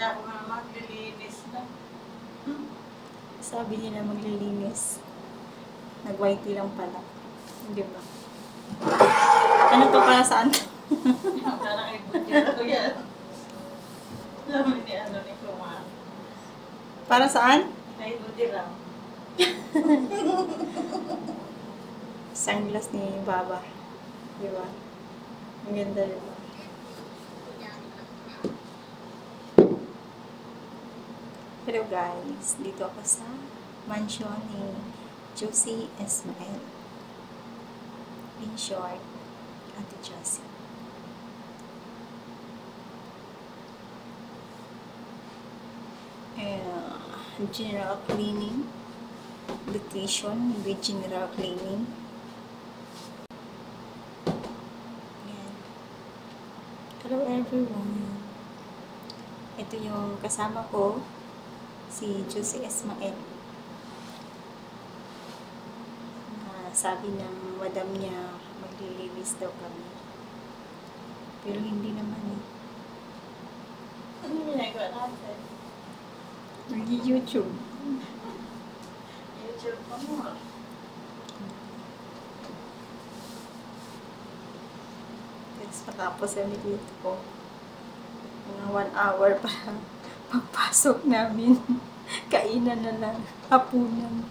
Ako nga maglilinis na. Sabi niya na maglilinis. Nag-whitey lang pala. Hindi ba? Ano to, para saan to? Parang ibudya ko yan. Sabi ni ano ni Kumar. Para saan? Ay, ibudya lang. Sunglass ni Baba. Di ba? Ang ganda, di ba? Hello guys, dito ako sa mansion ni Josie Ismael. In short, Ate Josie. General cleaning. Vacation with general cleaning. Ayan. Hello everyone. Ito yung kasama ko, si Josie Ismael. Sabi ng madam niya, maglilinis daw kami. Pero hindi naman eh. Ano ginagawa natin? Nag-YouTube. YouTube pa mo. Tapos matapos kami dito ko. Mga 1 hour para pagpasok namin. Kainan na lang. Hapunan.